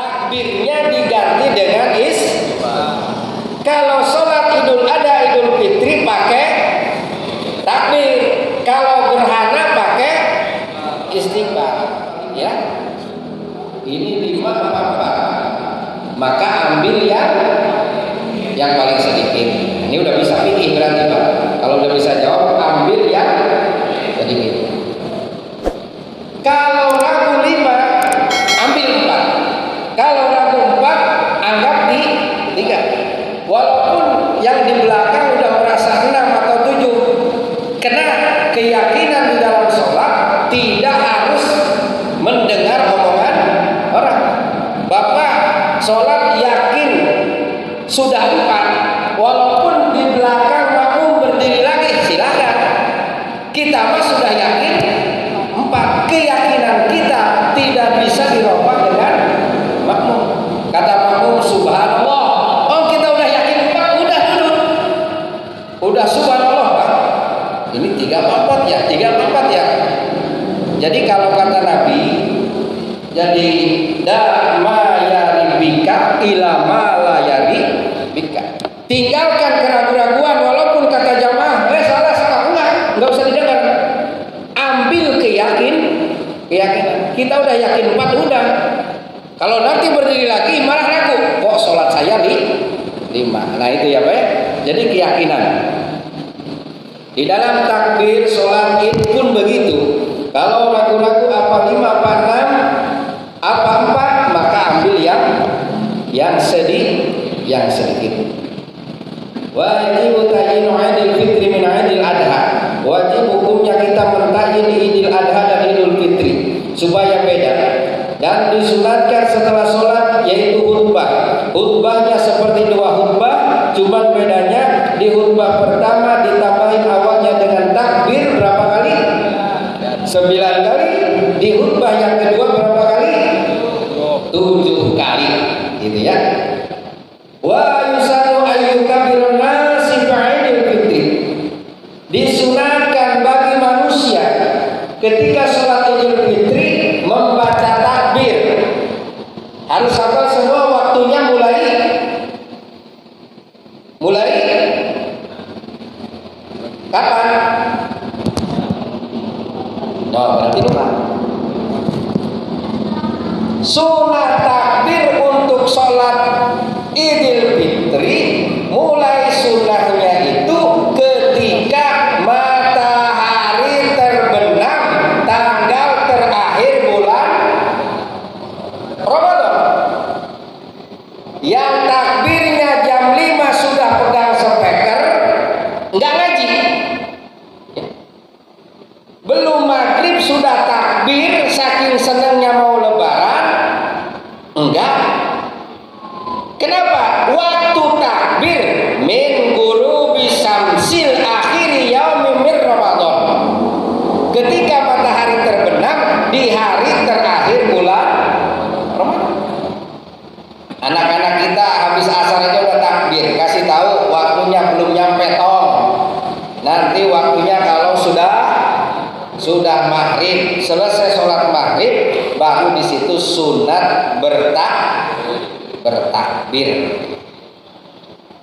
takbirnya diganti dengan kalau sholat Idul Adha Idul Fitri pakai takbir, kalau gerhana pakai istighfar. Ya, ini 5 apa? Maka ambil yang paling sedikit. Ini udah bisa pilih berarti Pak. Kalau udah bisa jawab, ambil yang sedikit. Kalau ragu 5, ambil 4. Kalau ragu 4, anggap di 3. Walaupun yang di belakang udah merasa 6 atau 7. Karena keyakinan di dalam sholat tidak harus mendengar omongan orang. Bapak sholat yakin sudah 4, walaupun di belakang makmum berdiri lagi, silakan. Kita mah sudah yakin 4. Keyakinan kita tidak bisa dirubah dengan makmum. Kata makmum subhanallah, oh kita udah yakin 4, udah duduk, udah subhanallah Pak. Ini 3 4 ya, 3 4 ya. Jadi kalau kata Nabi, jadi da ma yaribika ila ma la yaribika. Tinggalkan keraguan-raguan, walaupun kata jamaah salah enggak usah didengar. Ambil keyakinan. Kita udah yakin 4 udah. Kalau nanti berdiri lagi marah ragu, kok sholat saya 5. Nah itu ya Pak ya. Jadi keyakinan. Di dalam takbir sholat Id pun begitu. Kalau ragu-ragu apa 5 apa 6 apa 4, maka ambil yang sedikit. Wajib ta'yin Idul Fitri min Idul Adha. Wajib hukumnya kita mentakyin Idul Adha dan Idul Fitri supaya beda. Dan disunatkan setelah sholat yaitu khutbah. Khutbahnya seperti 2 khutbah, cuma bedanya di khutbah pertama ditambahin awalnya dengan takbir berapa kali? 9 kali. Di khutbah yang kedua berapa kali? 7 kali. Gitu ya. Wa yusanu ayyukabirun nasi fa'idul fitri. Disunatkan bagi manusia ketika sholat Idul Fitri membaca takbir. Harus hafal semua, waktunya mulai kapan? Oh, berarti lupa. Sunat takbir untuk sholat Idul Fitri mulai sunahnya itu ketika matahari terbenam tanggal terakhir bulan Ramadan. Yang takbirnya jam 5 sudah pegang speaker, enggak ngaji. Belum maghrib sudah takbir, saking senangnya mau lebaran, enggak. Kenapa? Waktu takbir min ghurubi syamsil akhiri yaumi min Ramadan. Ketika matahari terbenam di hari terakhir bulan Ramadan. Anak-anak kita habis asar aja udah takbir, kasih tahu waktunya belum nyampe tong. Nanti waktunya kalau sudah maghrib, selesai sholat maghrib, baru di situ sunat bertakbir.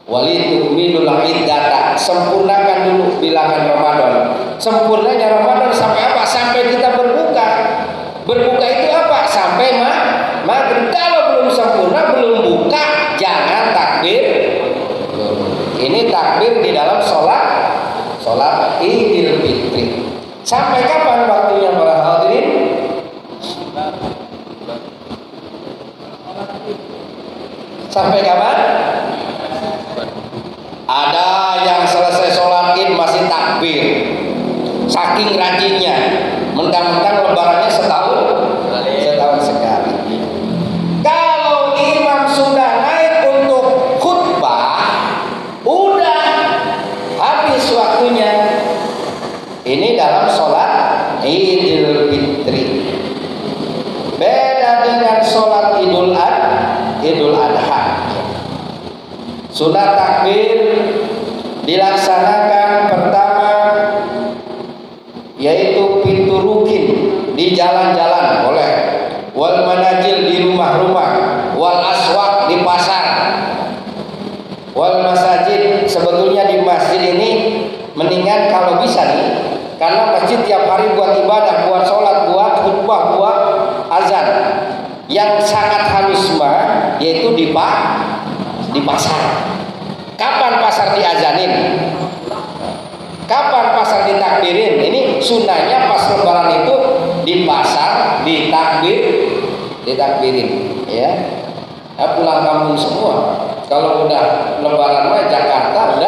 Walitukmilul iddata, sempurnakan dulu bilangan Ramadan. Sempurnanya Ramadan sampai apa? Sampai kita berbuka. Berbuka itu apa? Sampai maghrib. Kalau belum sempurna, belum buka, jangan takbir. Ini takbir di dalam sholat Idul Fitri. Sampai kapan waktunya para hadirin? Sampai kapan? Ada yang selesai sholat Id masih takbir, saking rajinnya. Mentang-mentang lebarannya setahun sekali. Kalau imam sudah naik untuk khutbah, udah habis waktunya. Ini dalam sholat Idul Fitri. Beda dengan sholat Idul Adha. Sunat takbir dilaksanakan pertama yaitu pintu rukin di jalan-jalan boleh, wal manajil di rumah-rumah, wal aswaq di pasar, wal masajid. Sebetulnya di masjid ini mendingan kalau bisa nih, karena masjid tiap hari buat ibadah, buat sholat, buat khutbah, buat azan. Yang sangat halus mah yaitu di pasar. Kapan pasar diazanin? Kapan pasar ditakbirin? Ini sunnahnya pas lebaran itu di pasar ditakbirin, ya. Nah, pulang kampung semua. Kalau udah lebaran mah Jakarta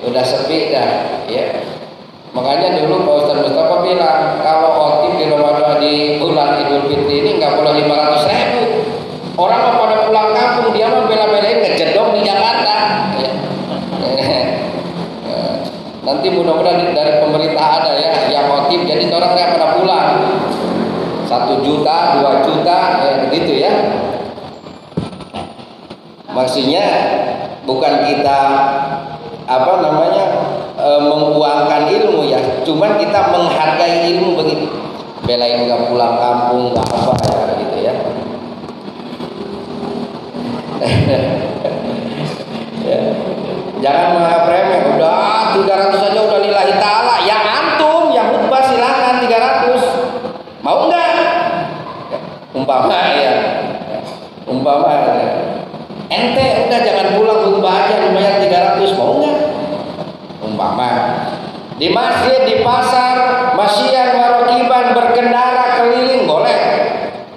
udah sepi dah, ya. Makanya dulu Pak Ustaz Mustafa bilang kalau khotib di Ramadan di bulan Idul Fitri ini nggak boleh 500.000. Orang mau pada pulang kampung, dia mah bela-belain ngejedong di Jakarta. Ya. Nanti mudah-mudahan dari pemerintah ada ya yang khotib, jadi orang nggak pada pulang. 1 juta, 2 juta, ya gitu ya. Maksudnya bukan kita menguangkan ilmu ya, cuman kita menghargai ilmu begitu. Belain nggak pulang kampung, nggak apa ya gitu ya. Ya. Jangan menganggap remeh. Udah 300 saja udah lillahi ta'ala. Yang antum yang khutbah silakan 300. Mau enggak? Umpama ya. Ente udah jangan pulang khutbah aja lumayan 300. Mau enggak? Umpama di masjid, di pasar, masyian warokiban, berkendara keliling boleh.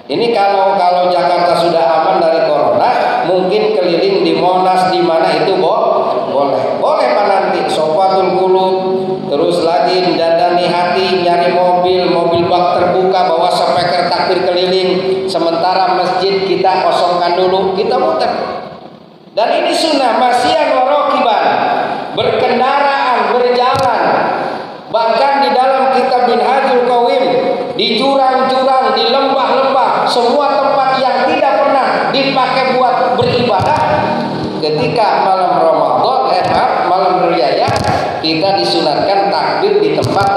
Ini kalau Jakarta sudah aman dari corona, mungkin keliling di Monas di mana itu boleh Pak nanti sofatul qulub, terus lagi dandani hati, nyari mobil bak terbuka, bawa speaker takbir keliling, sementara masjid kita kosongkan dulu, kita muter. Dan ini sunnah masyian warokiban, berkendaraan, berjalan. Bahkan di dalam kitab Minhajul Qawim, di jurang-jurang, di lembah-lembah, semua tempat yang tidak pernah dipakai buat beribadah, ketika malam Ramadan, malam Riyaya, kita disunatkan takbir di tempat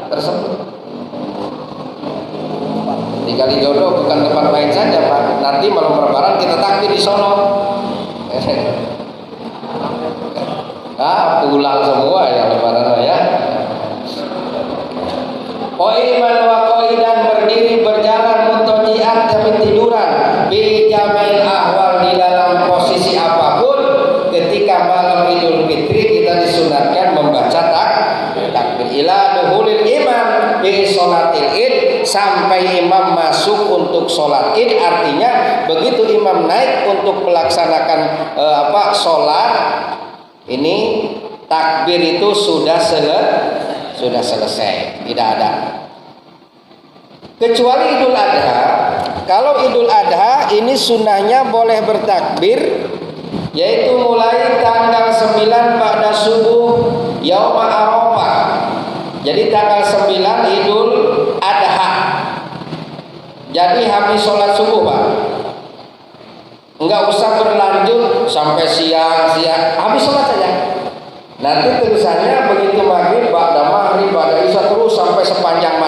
tersebut. Di Kalijodo bukan tempat main saja Pak, nanti malam Lebaran kita takbir di sono. Pulang semua ya Lebaran ya. Qaiman wa qaidan, berdiri berjalan, mutajian sambil tiduran, bi jamil ahwal, di dalam posisi apapun. Ketika malam Idul Fitri kita disunatkan membaca takbir ila duhulil imam bi sholatil id, sampai imam masuk untuk sholat id. Artinya begitu imam naik untuk melaksanakan sholat ini, takbir itu sudah selesai, tidak ada. Kecuali Idul Adha. Kalau Idul Adha ini sunnahnya boleh bertakbir, yaitu mulai tanggal 9 ba'da subuh yauma Arafah. Jadi tanggal 9 Idul Adha. Jadi habis sholat subuh Pak, enggak usah berlanjut sampai siang, habis sholat saja. Nanti tulisannya begitu maghrib, ba'da maghrib, ba'da isya, terus sampai sepanjang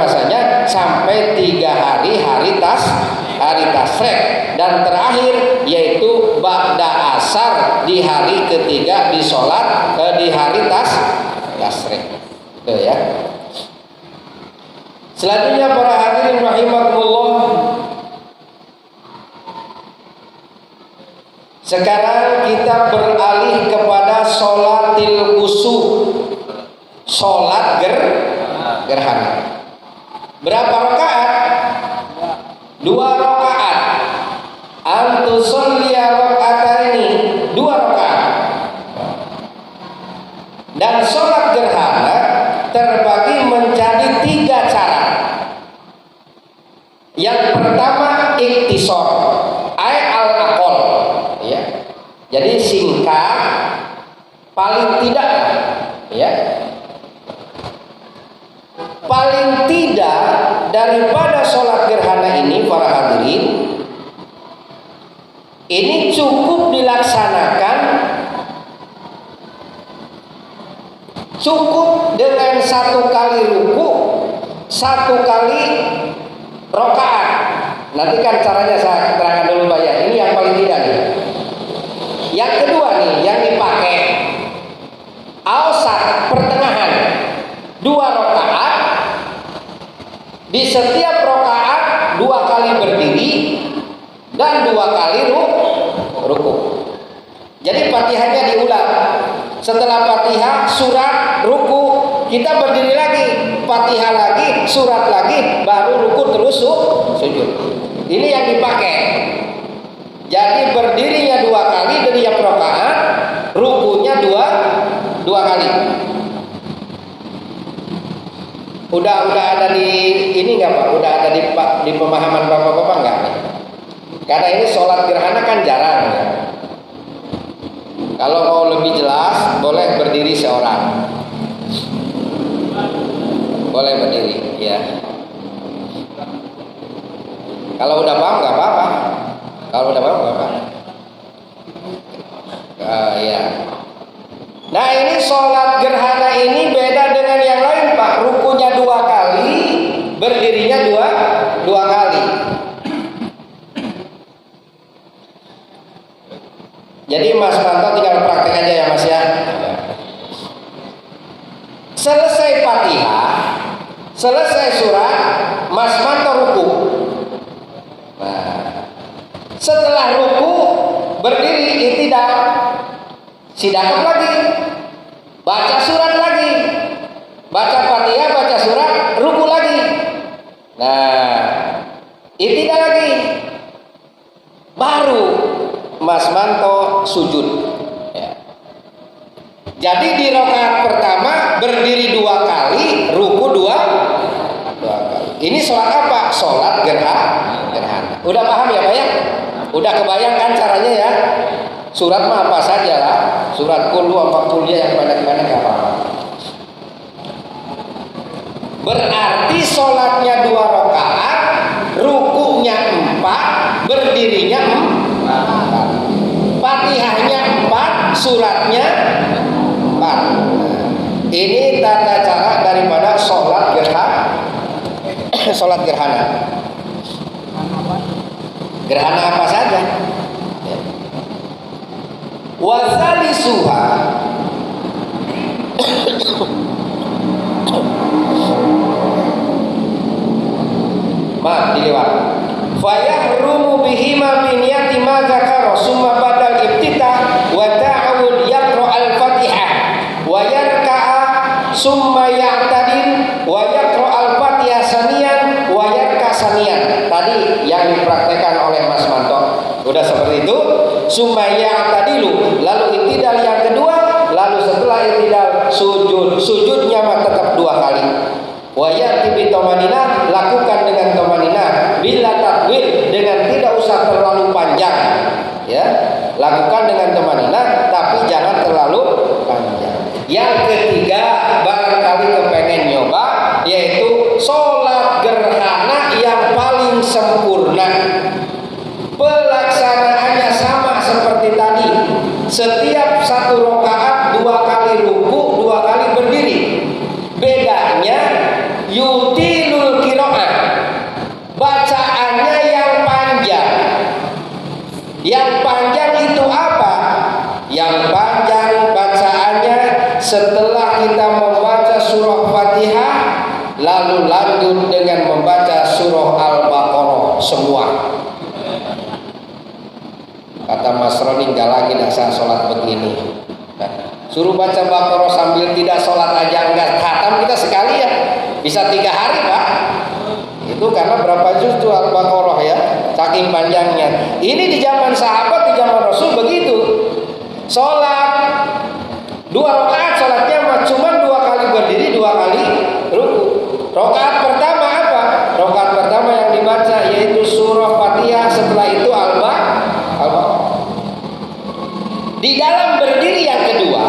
masanya sampai 3 hari tasrek, dan terakhir yaitu ba'da asar di hari ketiga di sholat di hari tasrek. Itu ya. Selanjutnya para hadirin rahimakumullah, sekarang kita beralih kepada sholatil khusuf, sholat gerhana. Berapa rakaat? 2 rakaat. Antusolliya rakaataini, 2 rakaat. Dan sholat gerhana terbagi menjadi 3 cara. Yang pertama iktisor, al-aqol. Ya. Jadi singkat, paling tidak ya. Paling tidak daripada sholat gerhana ini para hadirin, ini cukup dilaksanakan, cukup dengan 1 kali ruku, 1 kali rokaat. Nanti kan caranya saya terangkan dulu Pak ya. Ini yang paling tidak nih. Yang kedua nih, yang dipakai ausat pertengahan 2 rakaat. Di setiap rakaat 2 kali berdiri dan 2 kali ruku. Jadi Fatihahnya diulang. Setelah Fatihah, surat, ruku, kita berdiri lagi, Fatihah lagi, surat lagi, baru ruku terus sujud. Ini yang dipakai. Jadi berdirinya 2 kali dari yang rakaat, rukunya 2 kali. Udah ada di ini nggak Pak? Udah ada di pemahaman Bapak-bapak nggak? Karena ini sholat gerhana kan jarang ya. Kalau mau lebih jelas, boleh berdiri seorang. Boleh berdiri, ya. Kalau udah paham nggak apa-apa. Kalau udah paham nggak apa-apa. Ya. Nah ini sholat gerhana ini beda dengan yang lain Pak. Rukunya 2 kali, berdirinya dua kali. Jadi Mas Manto tinggal praktek aja ya Mas ya. Selesai Fatihah, selesai surat, Mas Manto ruku. Nah, setelah ruku berdiri i'tidal, sidakap lagi, baca surat lagi, baca Fatihah, baca surat, ruku lagi. Nah, i'tidal lagi, baru Mas Manto sujud. Ya. Jadi di rakaat pertama berdiri 2 kali, ruku 2 kali. Ini sholat apa? Sholat gerhana. Udah paham ya Pak ya? Udah kebayangkan caranya ya? Surat mah apa saja lah. Surat Qul apa kuliah yang pendek-pendek gak apa-apa. Berarti sholatnya 2 rakaat, rukunya 4, berdirinya 4. Fatihahnya 4, suratnya 4. Ini tata cara daripada sholat gerhana. Sholat gerhana. Gerhana apa saja? Wasalisuha maaf dilewat. Fayahrumu bihima biniyati ma zakara summa badal ibtitah wa ta'awud yaqra al-fatihah wa yarka'a summa ya'tadil wa yaqra al-fatihah saniyan wa yarka saniyan. Tadi yang dipraktekkan oleh Mas Manto udah seperti itu. Summa ya'tadilu, lalu i'tidal yang kedua, lalu setelah i'tidal sujudnya mah tetap 2 kali. Wa ya'ti bi tamanina, lakukan dengan tamanina bila takwil, dengan tidak usah terlalu panjang ya. Lakukan dengan tamanina tapi jangan terlalu panjang. Yang ketiga, barangkali kepengen nyoba, yaitu sholat gerhana yang paling sempurna. Pelaksanaannya sama seperti tadi. Setiap 1 rakaat 2 kali ruku, 2 kali berdiri. Bedanya yutilul qiraah, bacaannya yang panjang. Yang panjang itu apa? Yang panjang bacaannya setelah kita membaca surah Fatihah, lalu lanjut dengan membaca surah Al-Baqarah semua. Kata Mas Roni, enggak lagi dasar sholat begini. Suruh baca Baqarah sambil tidak sholat aja enggak khatam kita sekali ya. Bisa 3 hari Pak. Itu karena berapa juz tuh Al-Baqarah ya, saking panjangnya. Ini di zaman sahabat, di zaman Rasul begitu. Sholat 2 rakaat, sholatnya cuma 2 kali berdiri, 2 kali ruku. Rakaat pertama apa? Rakaat pertama yang dibaca yaitu surah Fatihah, setelah itu Al-Baqarah. Di dalam berdiri yang kedua,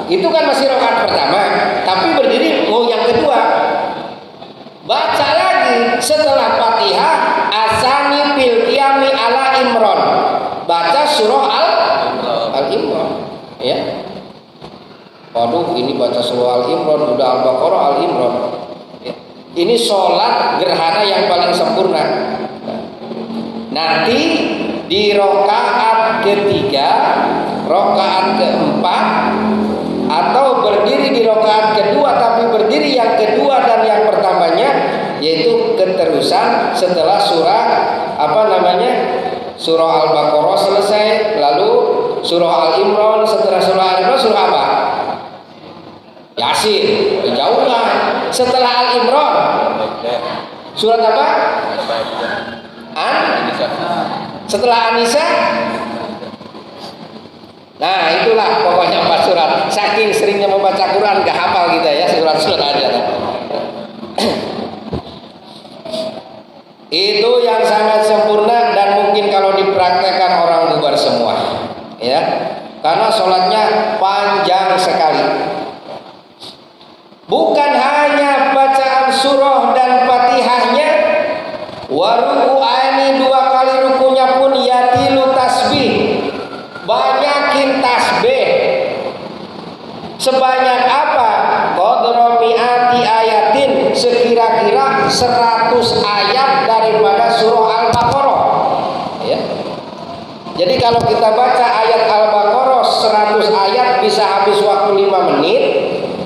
itu kan masih rakaat pertama, tapi berdiri mau yang kedua. Baca lagi setelah Fatihah, asani fil qiyami ala Imran. Baca surah Al-Imran, ya. Waduh, ini baca surah Al-Imran, udah Al-Baqarah, Al-Imran. Ya. Ini sholat gerhana yang paling sempurna. Nanti di rokaat ketiga, rokaat keempat, atau berdiri di rokaat kedua tapi berdiri yang kedua dan yang pertamanya, yaitu keterusan setelah surah surah Al-Baqarah selesai, lalu surah Al-Imran, setelah surah Al-Imran surah apa? Yasin. Jauh lah. Setelah Al-Imran surat apa? Setelah An-Nisa. Nah, itulah pokoknya 4 surat. Saking seringnya membaca Quran gak hafal kita ya surat-surat aja. Itu yang sangat sempurna dan mungkin kalau dipraktekkan orang bubar semua, ya. Karena sholatnya panjang sekali. Bukan hanya bacaan surah dan Fatihahnya, waruku'ani 2 kali rukunya pun yatilu tasbih. Banyakin tasbih. Sebanyak apa? Qadra mi'ati ayatin, sekira-kira 100 ayat daripada surah Al-Baqarah. Ya. Jadi kalau kita baca ayat Al-Baqarah 100 ayat bisa habis waktu 5 menit,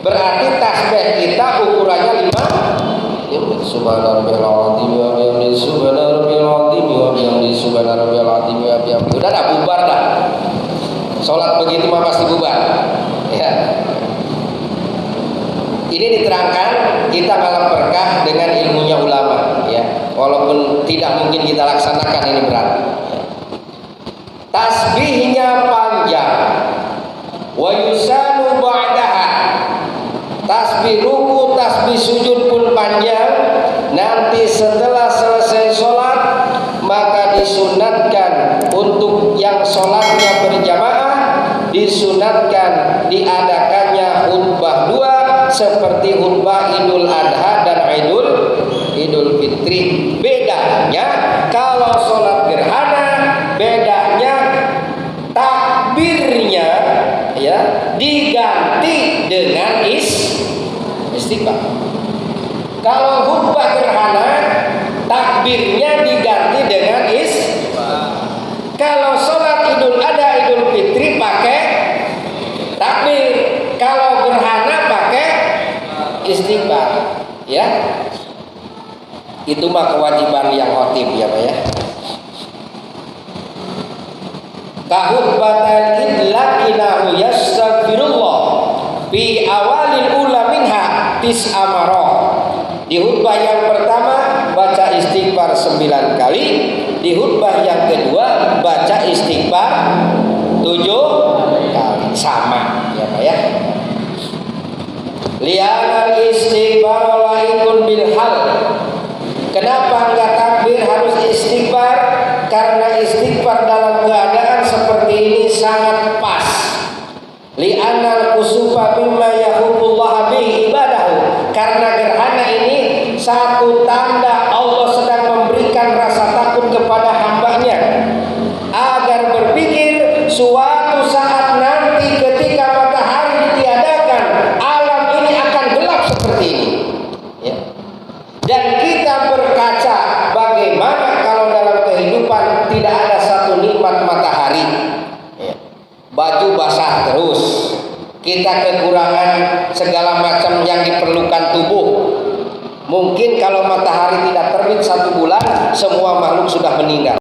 berarti tasbih kita ukurannya 5. Subhanallahil azim wa bihamdihi, subhanallahil azim wa bihamdihi, subhanallahil azim wa bihamdihi. Udah bubar dah. Salat begitu mah pasti bubar. Ya. Ini diterangkan kita malam berkah dengan ilmunya ulama, ya. Walaupun tidak mungkin kita laksanakan, ini berat. Ya. Tasbihnya panjang. Wa yusanu ba'daha. Tasbih ruku, tasbih sujud pun panjang. Nanti setelah selesai sholat, maka disunatkan untuk yang sholatnya berjamaah, disunatkan diadakannya khutbah 2 seperti khutbah Idul Adha dan Idul Fitri. Bedanya kalau sholat gerhana, bedanya takbirnya ya diganti dengan istighfar. Kalau khutbah gerhana, takbirnya diganti dengan istighfar. Kalau sholat Idul Adha, Idul Fitri pakai takbir. Kalau gerhana pakai istighfar. Ya, itu mah kewajiban yang khotib ya Pak ya. Kahutbatal idlaqinahu yastaghfirullah fi awalil ula minha tis'amarah. Di khutbah yang pertama baca istighfar 9 kali, di khutbah yang kedua baca istighfar 7 kali. Sama ya Pak ya. Li'anal istighfar laikun bil hal. Kenapa enggak takbir harus istighfar? Karena istighfar dalam keadaan seperti ini sangat pas. Li'anal kusufa mimma yahubullah bihi ibadahu. Karena gerhana ini satu tanda Allah sedang memberikan rasa takut kepada hambanya, agar berpikir suatu saat nanti ketika matahari ditiadakan, alam ini akan gelap seperti ini ya. Dan kita berkaca bagaimana kalau dalam kehidupan tidak ada satu nikmat matahari ya. Baju basah terus, kita kekurangan segala macam yang diperlukan tubuh. Mungkin kalau matahari tidak terbit 1 bulan, semua makhluk sudah meninggal.